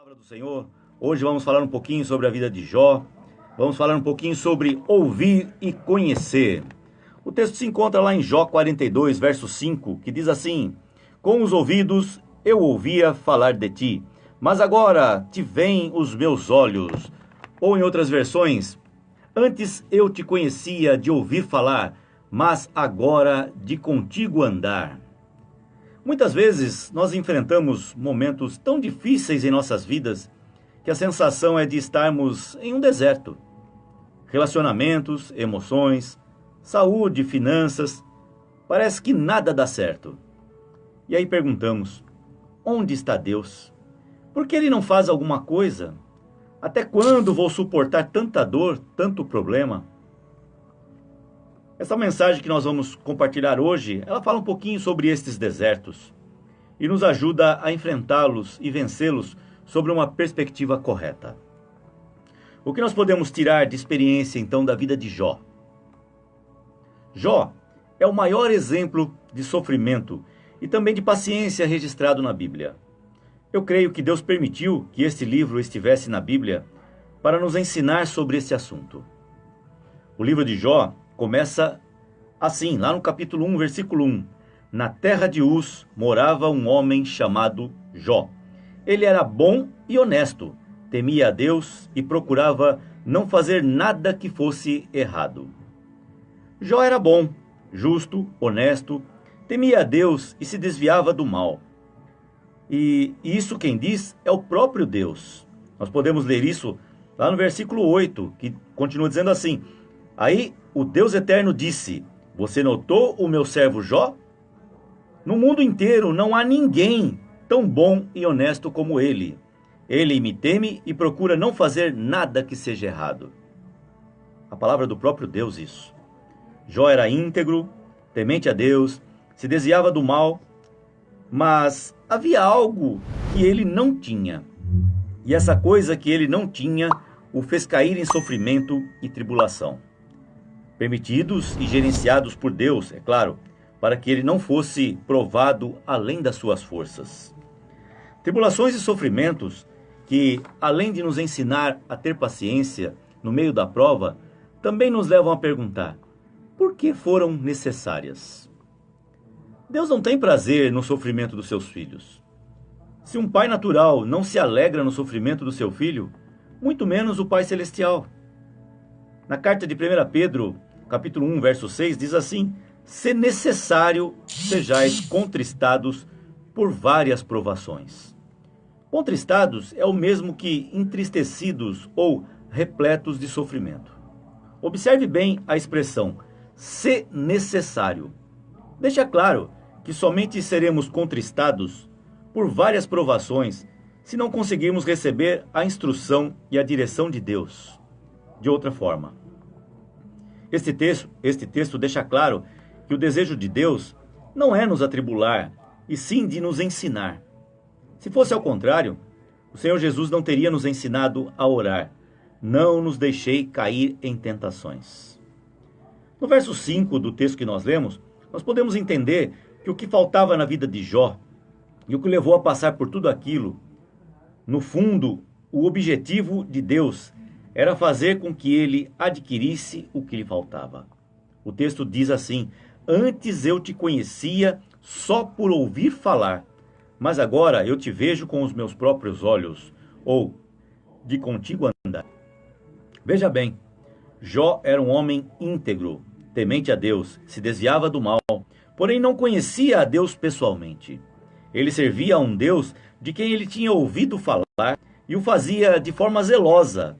Palavra do Senhor. Hoje vamos falar um pouquinho sobre a vida de Jó. Vamos falar um pouquinho sobre ouvir e conhecer. O texto se encontra lá em Jó 42, verso 5, que diz assim: Com os ouvidos eu ouvia falar de ti, mas agora te veem os meus olhos. Ou em outras versões, antes eu te conhecia de ouvir falar, mas agora de contigo andar. Muitas vezes nós enfrentamos momentos tão difíceis em nossas vidas que a sensação é de estarmos em um deserto. Relacionamentos, emoções, saúde, finanças, parece que nada dá certo. E aí perguntamos: onde está Deus? Por que Ele não faz alguma coisa? Até quando vou suportar tanta dor, tanto problema? Essa mensagem que nós vamos compartilhar hoje, ela fala um pouquinho sobre estes desertos e nos ajuda a enfrentá-los e vencê-los sobre uma perspectiva correta. O que nós podemos tirar de experiência então da vida de Jó? Jó é o maior exemplo de sofrimento e também de paciência registrado na Bíblia. Eu creio que Deus permitiu que este livro estivesse na Bíblia para nos ensinar sobre esse assunto. O livro de Jó começa assim, lá no capítulo 1, versículo 1. Na terra de Uz morava um homem chamado Jó. Ele era bom e honesto, temia a Deus e procurava não fazer nada que fosse errado. Jó era bom, justo, honesto, temia a Deus e se desviava do mal. E isso quem diz é o próprio Deus. Nós podemos ler isso lá no versículo 8, que continua dizendo assim: Aí o Deus eterno disse: Você notou o meu servo Jó? No mundo inteiro não há ninguém tão bom e honesto como ele. Ele me teme e procura não fazer nada que seja errado. A palavra do próprio Deus isso. Jó era íntegro, temente a Deus, se desviava do mal, mas havia algo que ele não tinha. E essa coisa que ele não tinha o fez cair em sofrimento e tribulação. Permitidos e gerenciados por Deus, é claro, para que ele não fosse provado além das suas forças. Tribulações e sofrimentos que, além de nos ensinar a ter paciência no meio da prova, também nos levam a perguntar: por que foram necessárias? Deus não tem prazer no sofrimento dos seus filhos. Se um pai natural não se alegra no sofrimento do seu filho, muito menos o Pai Celestial. Na carta de 1 Pedro, capítulo 1, verso 6, diz assim: Se necessário, sejais contristados por várias provações. Contristados é o mesmo que entristecidos ou repletos de sofrimento. Observe bem a expressão, se necessário. Deixa claro que somente seremos contristados por várias provações se não conseguirmos receber a instrução e a direção de Deus. De outra forma, este texto deixa claro que o desejo de Deus não é nos atribular, e sim de nos ensinar. Se fosse ao contrário, o Senhor Jesus não teria nos ensinado a orar: não nos deixei cair em tentações. No verso 5 do texto que nós lemos, nós podemos entender que o que faltava na vida de Jó e o que levou a passar por tudo aquilo, no fundo, o objetivo de Deus era fazer com que ele adquirisse o que lhe faltava. O texto diz assim: Antes eu te conhecia só por ouvir falar, mas agora eu te vejo com os meus próprios olhos, ou de contigo andar. Veja bem, Jó era um homem íntegro, temente a Deus, se desviava do mal, porém não conhecia a Deus pessoalmente. Ele servia a um Deus de quem ele tinha ouvido falar e o fazia de forma zelosa.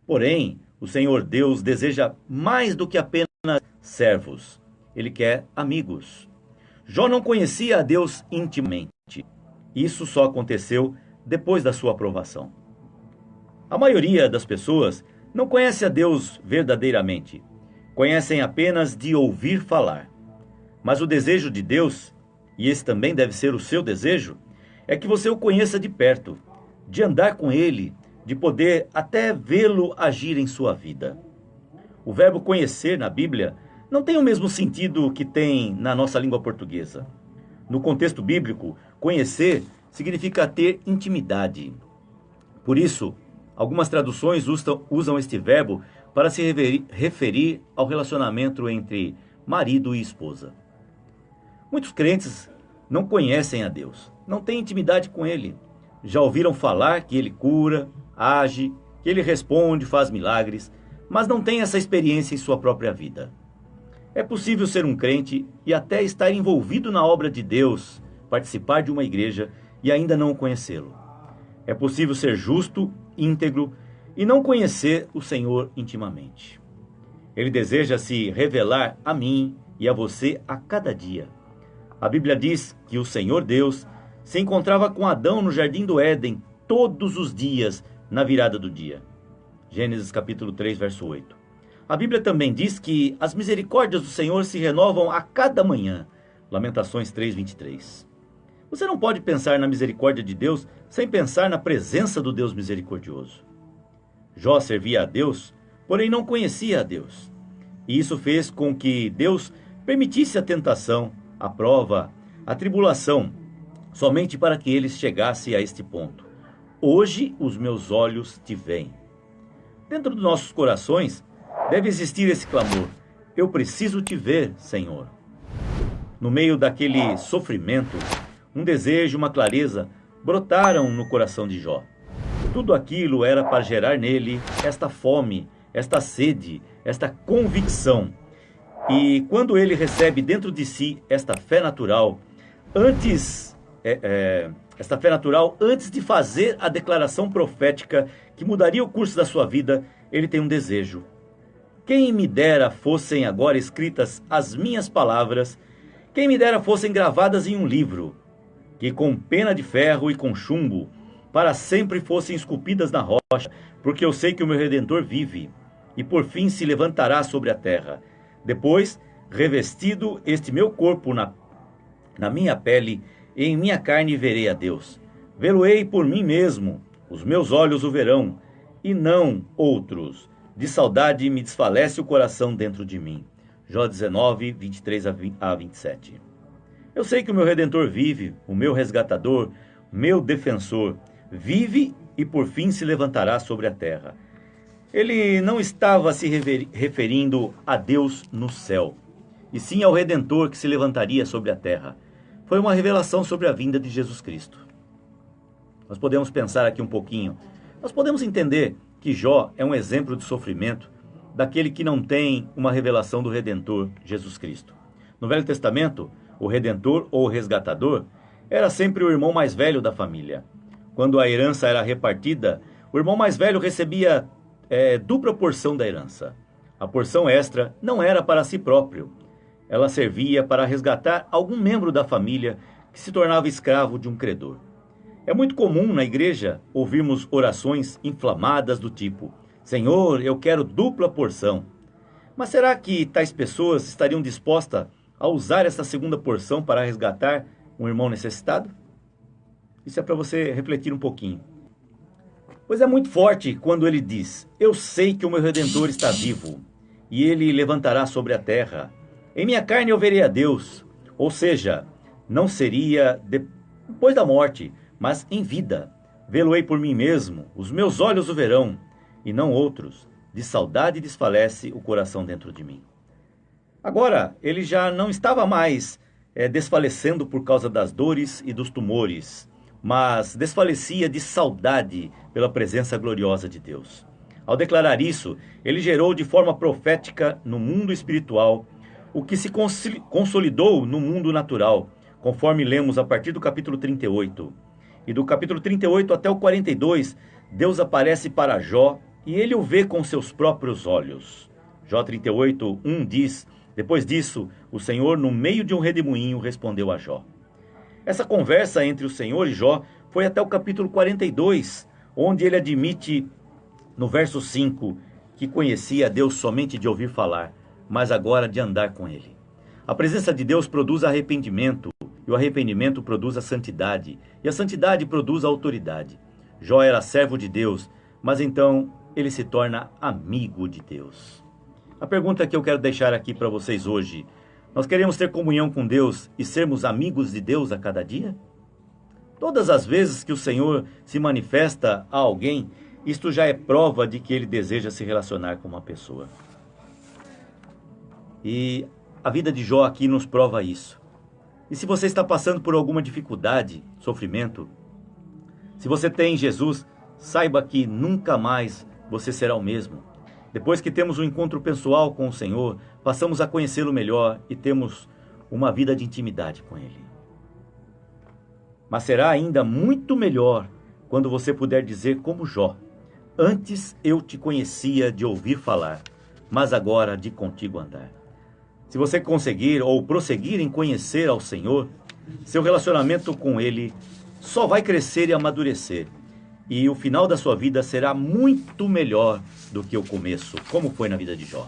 Porém, o Senhor Deus deseja mais do que apenas servos. Ele quer amigos. Jó não conhecia a Deus intimamente. Isso só aconteceu depois da sua aprovação. A maioria das pessoas não conhece a Deus verdadeiramente. Conhecem apenas de ouvir falar. Mas o desejo de Deus, e esse também deve ser o seu desejo, é que você o conheça de perto, de andar com Ele, de poder até vê-lo agir em sua vida. O verbo conhecer na Bíblia não tem o mesmo sentido que tem na nossa língua portuguesa. No contexto bíblico, conhecer significa ter intimidade. Por isso, algumas traduções usam este verbo para se referir ao relacionamento entre marido e esposa. Muitos crentes não conhecem a Deus, não têm intimidade com Ele. Já ouviram falar que Ele cura, age, que Ele responde, faz milagres, mas não têm essa experiência em sua própria vida. É possível ser um crente e até estar envolvido na obra de Deus, participar de uma igreja e ainda não o conhecê-lo. É possível ser justo, íntegro e não conhecer o Senhor intimamente. Ele deseja se revelar a mim e a você a cada dia. A Bíblia diz que o Senhor Deus se encontrava com Adão no jardim do Éden todos os dias na virada do dia. Gênesis capítulo 3, verso 8. A Bíblia também diz que as misericórdias do Senhor se renovam a cada manhã. Lamentações 3, 23. Você não pode pensar na misericórdia de Deus sem pensar na presença do Deus misericordioso. Jó servia a Deus, porém não conhecia a Deus. E isso fez com que Deus permitisse a tentação, a prova, a tribulação, somente para que ele chegasse a este ponto. Hoje os meus olhos te veem. Dentro dos nossos corações deve existir esse clamor: eu preciso te ver, Senhor. No meio daquele sofrimento, um desejo, uma clareza brotaram no coração de Jó. Tudo aquilo era para gerar nele esta fome, esta sede, esta convicção. E quando ele recebe dentro de si esta fé natural, antes de fazer a declaração profética que mudaria o curso da sua vida, ele tem um desejo. Quem me dera fossem agora escritas as minhas palavras, quem me dera fossem gravadas em um livro, que com pena de ferro e com chumbo, para sempre fossem esculpidas na rocha, porque eu sei que o meu Redentor vive, e por fim se levantará sobre a terra. Depois, revestido este meu corpo na minha pele, e em minha carne verei a Deus. Vê-lo-ei por mim mesmo, os meus olhos o verão, e não outros. De saudade me desfalece o coração dentro de mim. Jó 19, 23 a 27. Eu sei que o meu Redentor vive, o meu resgatador, meu defensor, vive e por fim se levantará sobre a terra. Ele não estava se referindo a Deus no céu, e sim ao Redentor que se levantaria sobre a terra. Foi uma revelação sobre a vinda de Jesus Cristo. Nós podemos pensar aqui um pouquinho. Nós podemos entender que Jó é um exemplo de sofrimento daquele que não tem uma revelação do Redentor, Jesus Cristo. No Velho Testamento, o Redentor ou resgatador era sempre o irmão mais velho da família. Quando a herança era repartida, o irmão mais velho recebia dupla porção da herança. A porção extra não era para si próprio. Ela servia para resgatar algum membro da família que se tornava escravo de um credor. É muito comum na igreja ouvirmos orações inflamadas do tipo: Senhor, eu quero dupla porção. Mas será que tais pessoas estariam dispostas a usar essa segunda porção para resgatar um irmão necessitado? Isso é para você refletir um pouquinho. Pois é muito forte quando ele diz: eu sei que o meu Redentor está vivo, e ele levantará sobre a terra. Em minha carne eu verei a Deus. Ou seja, não seria depois da morte, mas em vida. Vê-lo-ei por mim mesmo, os meus olhos o verão, e não outros. De saudade desfalece o coração dentro de mim. Agora, ele já não estava mais desfalecendo por causa das dores e dos tumores, mas desfalecia de saudade pela presença gloriosa de Deus. Ao declarar isso, ele gerou de forma profética no mundo espiritual o que se consolidou no mundo natural, conforme lemos a partir do capítulo 38. E do capítulo 38 até o 42, Deus aparece para Jó e ele o vê com seus próprios olhos. Jó 38, 1 diz: depois disso, o Senhor, no meio de um redemoinho, respondeu a Jó. Essa conversa entre o Senhor e Jó foi até o capítulo 42, onde ele admite, no verso 5, que conhecia Deus somente de ouvir falar, mas agora de andar com ele. A presença de Deus produz arrependimento, e o arrependimento produz a santidade, e a santidade produz a autoridade. Jó era servo de Deus, mas então ele se torna amigo de Deus. A pergunta que eu quero deixar aqui para vocês hoje: nós queremos ter comunhão com Deus e sermos amigos de Deus a cada dia? Todas as vezes que o Senhor se manifesta a alguém, isto já é prova de que ele deseja se relacionar com uma pessoa. E a vida de Jó aqui nos prova isso. E se você está passando por alguma dificuldade, sofrimento, se você tem Jesus, saiba que nunca mais você será o mesmo. Depois que temos um encontro pessoal com o Senhor, passamos a conhecê-lo melhor e temos uma vida de intimidade com Ele. Mas será ainda muito melhor quando você puder dizer como Jó: antes eu te conhecia de ouvir falar, mas agora de contigo andar. Se você conseguir ou prosseguir em conhecer ao Senhor, seu relacionamento com Ele só vai crescer e amadurecer. E o final da sua vida será muito melhor do que o começo, como foi na vida de Jó.